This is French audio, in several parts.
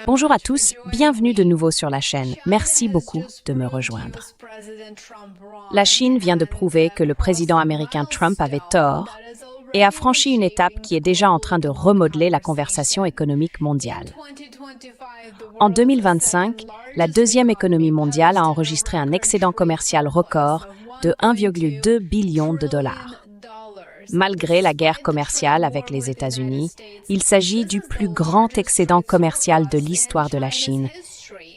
Bonjour à tous, bienvenue de nouveau sur la chaîne. Merci beaucoup de me rejoindre. La Chine vient de prouver que le président américain Trump avait tort et a franchi une étape qui est déjà en train de remodeler la conversation économique mondiale. En 2025, la deuxième économie mondiale a enregistré un excédent commercial record de 1,2 billion de dollars. Malgré la guerre commerciale avec les États-Unis, il s'agit du plus grand excédent commercial de l'histoire de la Chine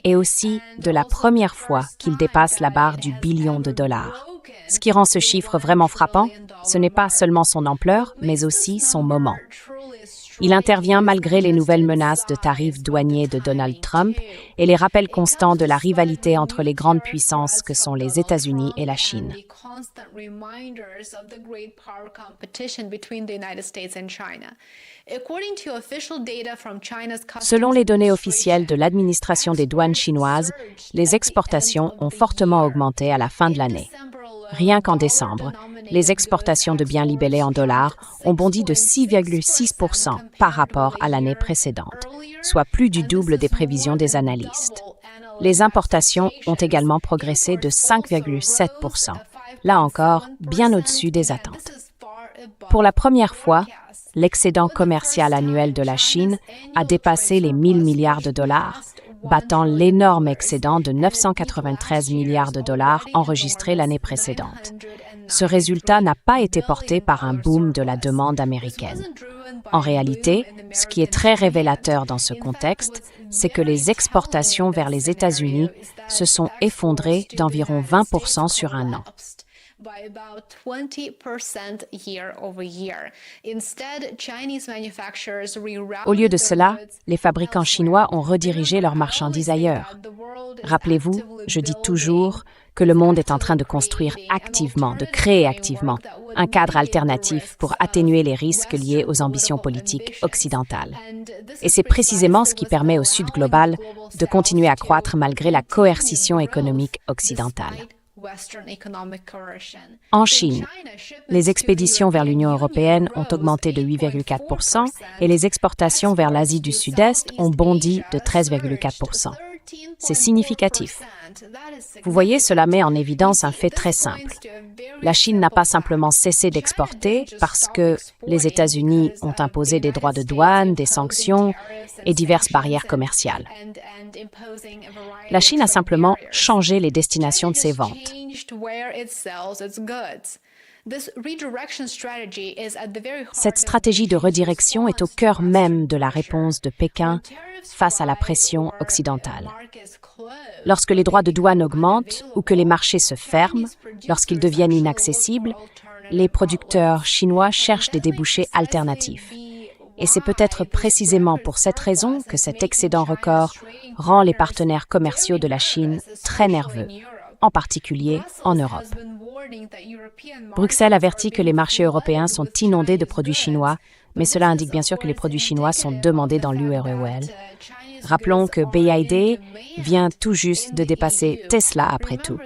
et aussi de la première fois qu'il dépasse la barre du billion de dollars. Ce qui rend ce chiffre vraiment frappant, ce n'est pas seulement son ampleur, mais aussi son moment. Il intervient malgré les nouvelles menaces de tarifs douaniers de Donald Trump et les rappels constants de la rivalité entre les grandes puissances que sont les États-Unis et la Chine. Selon les données officielles de l'administration des douanes chinoises, les exportations ont fortement augmenté à la fin de l'année. Rien qu'en décembre, les exportations de biens libellés en dollars ont bondi de 6,6% par rapport à l'année précédente, soit plus du double des prévisions des analystes. Les importations ont également progressé de 5,7%, là encore bien au-dessus des attentes. Pour la première fois, l'excédent commercial annuel de la Chine a dépassé les 1 000 milliards de dollars, battant l'énorme excédent de 993 milliards de dollars enregistré l'année précédente. Ce résultat n'a pas été porté par un boom de la demande américaine. En réalité, ce qui est très révélateur dans ce contexte, c'est que les exportations vers les États-Unis se sont effondrées d'environ 20% sur un an. Au lieu de cela, les fabricants chinois ont redirigé leurs marchandises ailleurs. Rappelez-vous, je dis toujours que le monde est en train de construire activement, de créer activement, un cadre alternatif pour atténuer les risques liés aux ambitions politiques occidentales. Et c'est précisément ce qui permet au Sud global de continuer à croître malgré la coercition économique occidentale. En Chine, les expéditions vers l'Union européenne ont augmenté de 8,4% et les exportations vers l'Asie du Sud-Est ont bondi de 13,4%. C'est significatif. Vous voyez, cela met en évidence un fait très simple. La Chine n'a pas simplement cessé d'exporter parce que les États-Unis ont imposé des droits de douane, des sanctions et diverses barrières commerciales. La Chine a simplement changé les destinations de ses ventes. Cette stratégie de redirection est au cœur même de la réponse de Pékin face à la pression occidentale. Lorsque les droits de douane augmentent ou que les marchés se ferment, lorsqu'ils deviennent inaccessibles, les producteurs chinois cherchent des débouchés alternatifs. Et c'est peut-être précisément pour cette raison que cet excédent record rend les partenaires commerciaux de la Chine très nerveux, en particulier en Europe. Bruxelles avertit que les marchés européens sont inondés de produits chinois, mais cela indique bien sûr que les produits chinois sont demandés dans l'URL. Rappelons que BYD vient tout juste de dépasser Tesla après tout.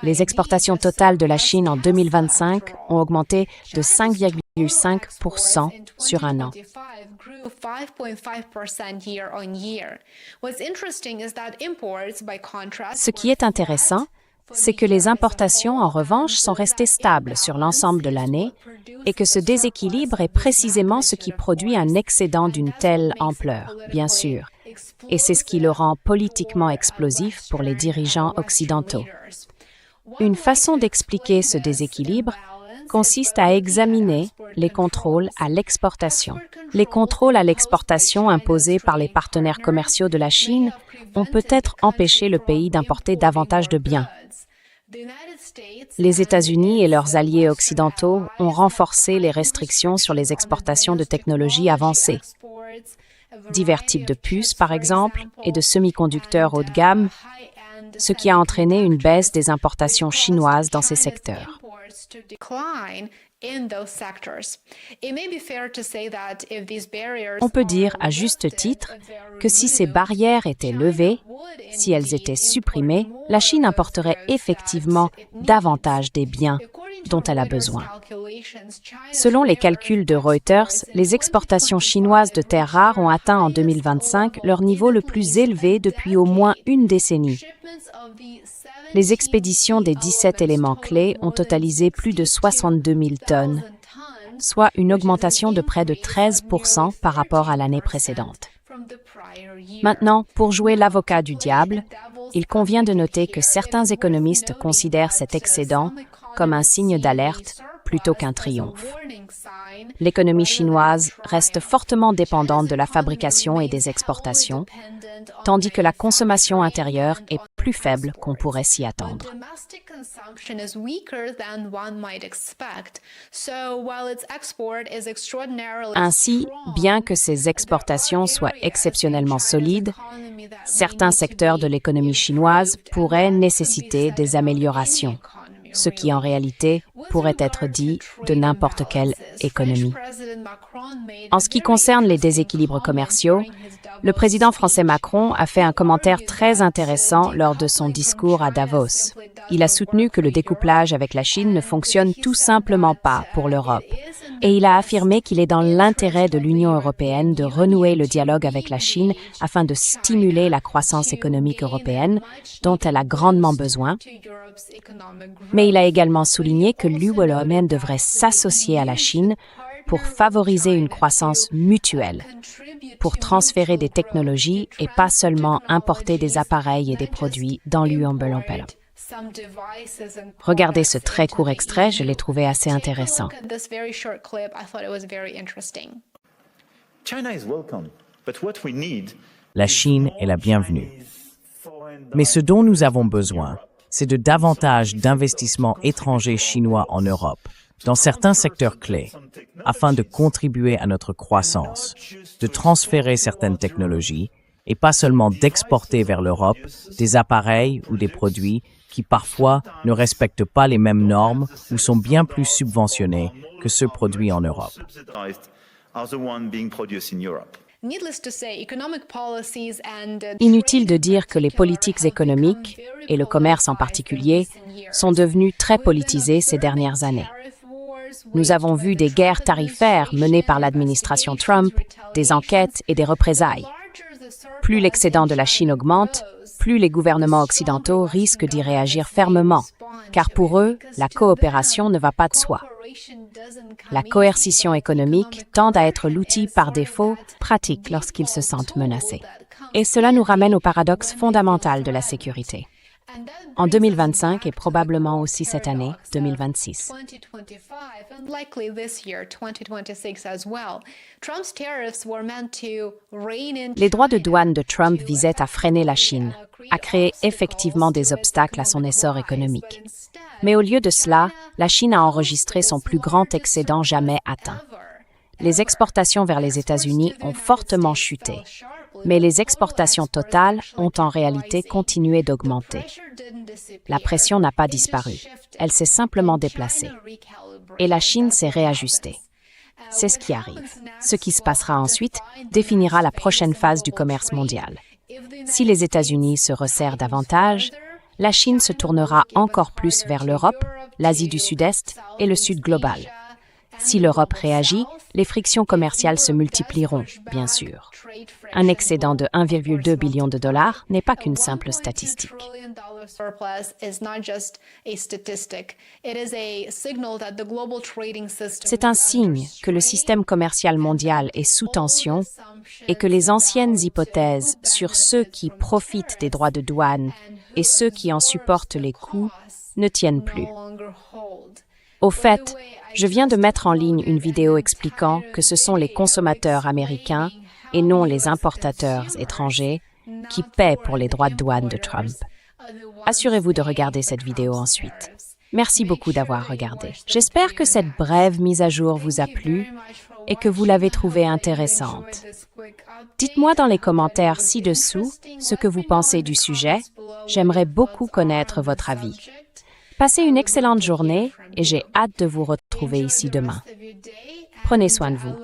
Les exportations totales de la Chine en 2025 ont augmenté de 5,5% sur un an. Ce qui est intéressant, c'est que les importations, en revanche, sont restées stables sur l'ensemble de l'année et que ce déséquilibre est précisément ce qui produit un excédent d'une telle ampleur, bien sûr. Et c'est ce qui le rend politiquement explosif pour les dirigeants occidentaux. Une façon d'expliquer ce déséquilibre consiste à examiner les contrôles à l'exportation. Les contrôles à l'exportation imposés par les partenaires commerciaux de la Chine ont peut-être empêché le pays d'importer davantage de biens. Les États-Unis et leurs alliés occidentaux ont renforcé les restrictions sur les exportations de technologies avancées. Divers types de puces, par exemple, et de semi-conducteurs haut de gamme, ce qui a entraîné une baisse des importations chinoises dans ces secteurs. On peut dire à juste titre que si ces barrières étaient levées, si elles étaient supprimées, la Chine importerait effectivement davantage des biens dont elle a besoin. Selon les calculs de Reuters, les exportations chinoises de terres rares ont atteint en 2025 leur niveau le plus élevé depuis au moins une décennie. Les expéditions des 17 éléments clés ont totalisé plus de 62 000 tonnes, soit une augmentation de près de 13% par rapport à l'année précédente. Maintenant, pour jouer l'avocat du diable, il convient de noter que certains économistes considèrent cet excédent comme un signe d'alerte plutôt qu'un triomphe. L'économie chinoise reste fortement dépendante de la fabrication et des exportations, tandis que la consommation intérieure est plus faible qu'on pourrait s'y attendre. Ainsi, bien que ces exportations soient exceptionnellement solides, certains secteurs de l'économie chinoise pourraient nécessiter des améliorations, ce qui en réalité pourrait être dit de n'importe quelle économie. En ce qui concerne les déséquilibres commerciaux, le président français Macron a fait un commentaire très intéressant lors de son discours à Davos. Il a soutenu que le découplage avec la Chine ne fonctionne tout simplement pas pour l'Europe. Et il a affirmé qu'il est dans l'intérêt de l'Union européenne de renouer le dialogue avec la Chine afin de stimuler la croissance économique européenne, dont elle a grandement besoin. Mais il a également souligné que l'Union européenne devrait s'associer à la Chine pour favoriser une croissance mutuelle, pour transférer des technologies et pas seulement importer des appareils et des produits dans l'Union européenne. Regardez ce très court extrait, je l'ai trouvé assez intéressant. La Chine est la bienvenue. Mais ce dont nous avons besoin, c'est de davantage d'investissements étrangers chinois en Europe, dans certains secteurs clés, afin de contribuer à notre croissance, de transférer certaines technologies et pas seulement d'exporter vers l'Europe des appareils ou des produits qui parfois ne respectent pas les mêmes normes ou sont bien plus subventionnés que ceux produits en Europe. Inutile de dire que les politiques économiques, et le commerce en particulier, sont devenus très politisés ces dernières années. Nous avons vu des guerres tarifaires menées par l'administration Trump, des enquêtes et des représailles. Plus l'excédent de la Chine augmente, plus les gouvernements occidentaux risquent d'y réagir fermement, car pour eux, la coopération ne va pas de soi. La coercition économique tend à être l'outil par défaut pratique lorsqu'ils se sentent menacés. Et cela nous ramène au paradoxe fondamental de la sécurité. En 2025 et probablement aussi cette année, 2026. Les droits de douane de Trump visaient à freiner la Chine, à créer effectivement des obstacles à son essor économique. Mais au lieu de cela, la Chine a enregistré son plus grand excédent jamais atteint. Les exportations vers les États-Unis ont fortement chuté, mais les exportations totales ont en réalité continué d'augmenter. La pression n'a pas disparu, elle s'est simplement déplacée. Et la Chine s'est réajustée. C'est ce qui arrive. Ce qui se passera ensuite définira la prochaine phase du commerce mondial. Si les États-Unis se resserrent davantage, la Chine se tournera encore plus vers l'Europe, l'Asie du Sud-Est et le Sud global. Si l'Europe réagit, les frictions commerciales se multiplieront, bien sûr. Un excédent de 1,2 billion de dollars n'est pas qu'une simple statistique. C'est un signe que le système commercial mondial est sous tension et que les anciennes hypothèses sur ceux qui profitent des droits de douane et ceux qui en supportent les coûts ne tiennent plus. Au fait, je viens de mettre en ligne une vidéo expliquant que ce sont les consommateurs américains et non les importateurs étrangers qui paient pour les droits de douane de Trump. Assurez-vous de regarder cette vidéo ensuite. Merci beaucoup d'avoir regardé. J'espère que cette brève mise à jour vous a plu et que vous l'avez trouvée intéressante. Dites-moi dans les commentaires ci-dessous ce que vous pensez du sujet. J'aimerais beaucoup connaître votre avis. Passez une excellente journée et j'ai hâte de vous retrouver ici demain. Prenez soin de vous.